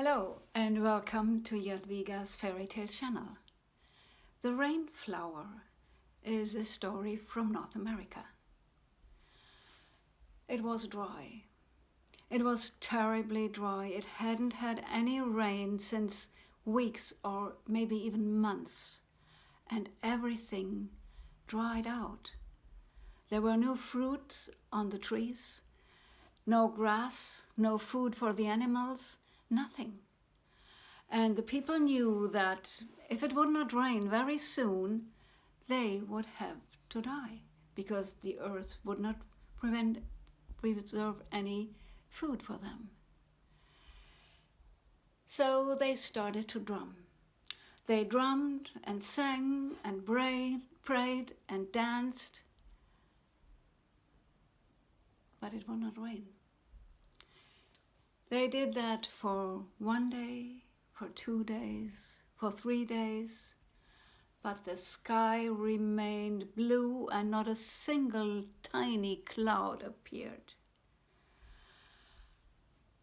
Hello and welcome to Jadwiga's fairy tale channel. The Rainflower is a story from North America. It was dry. It was terribly dry. It hadn't had any rain since weeks or maybe even months, and everything dried out. There were no fruits on the trees, no grass, no food for the animals, nothing. And the people knew that if it would not rain very soon, they would have to die because the earth would not preserve any food for them. So they started to drum. They drummed and sang and prayed and danced, but it would not rain. They did that for 1 day, for 2 days, for 3 days, but the sky remained blue and not a single tiny cloud appeared.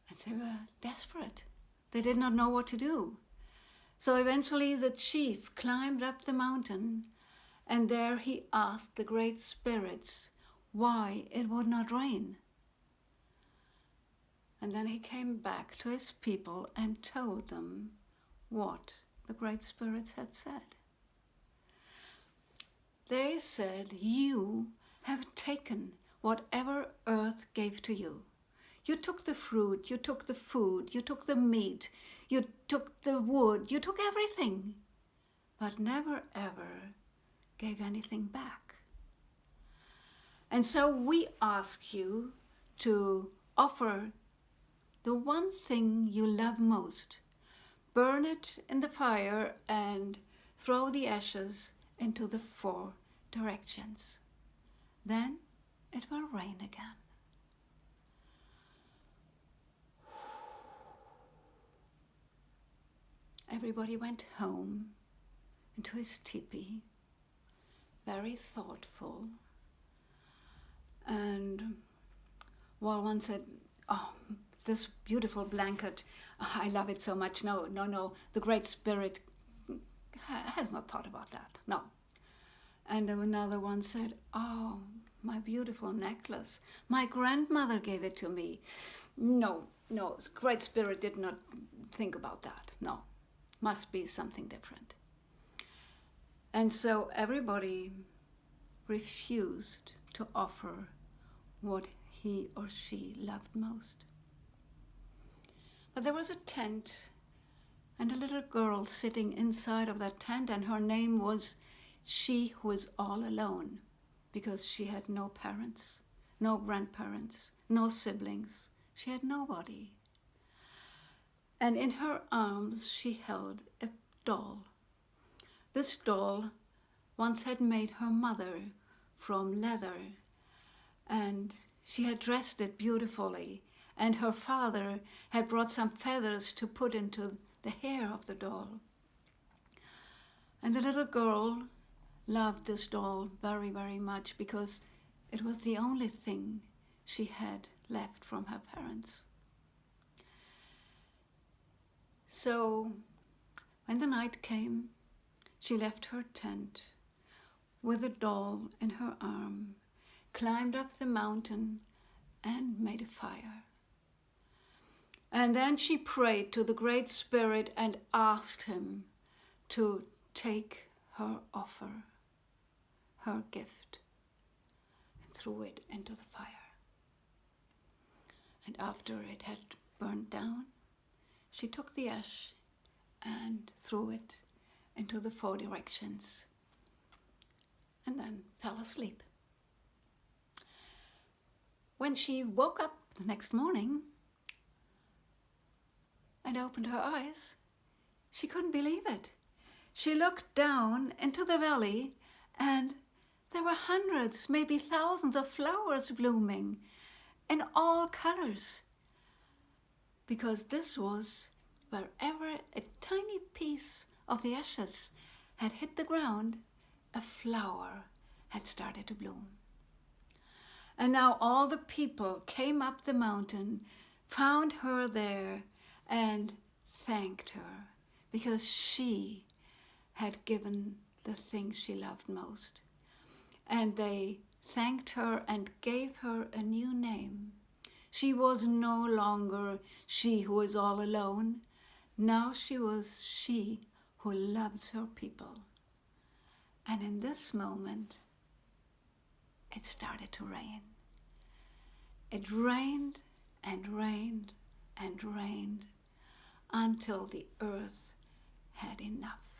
And they were desperate. They did not know what to do. So eventually the chief climbed up the mountain, and there he asked the great spirits why it would not rain. And then he came back to his people and told them what the great spirits had said. They said, "You have taken whatever earth gave to you. You took the fruit, you took the food, you took the meat, you took the wood, you took everything, but never ever gave anything back. And so we ask you to offer the one thing you love most, burn it in the fire and throw the ashes into the 4 directions. Then it will rain again." Everybody went home into his teepee, very thoughtful. And while one said, "Oh, this beautiful blanket, I love it so much. No, the Great Spirit has not thought about that, no." And another one said, "Oh, my beautiful necklace, my grandmother gave it to me. No, the Great Spirit did not think about that, no, must be something different." And so everybody refused to offer what he or she loved most. But there was a tent and a little girl sitting inside of that tent, and her name was She Who Is All Alone, because she had no parents, no grandparents, no siblings. She had nobody. And in her arms she held a doll. This doll once had made her mother from leather, and she had dressed it beautifully. And her father had brought some feathers to put into the hair of the doll. And the little girl loved this doll very, very much because it was the only thing she had left from her parents. So when the night came, she left her tent with the doll in her arm, climbed up the mountain and made a fire. And then she prayed to the Great Spirit and asked him to take her offer, her gift, and threw it into the fire. And after it had burned down, she took the ash and threw it into the 4 directions and then fell asleep. When she woke up the next morning and opened her eyes, she couldn't believe it. She looked down into the valley, and there were hundreds, maybe thousands of flowers blooming in all colors, because this was wherever a tiny piece of the ashes had hit the ground, a flower had started to bloom. And now all the people came up the mountain, found her there, and thanked her because she had given the things she loved most. And they thanked her and gave her a new name. She was no longer she who is all alone. Now she was she who loves her people. And in this moment, it started to rain. It rained and rained and rained until the earth had enough.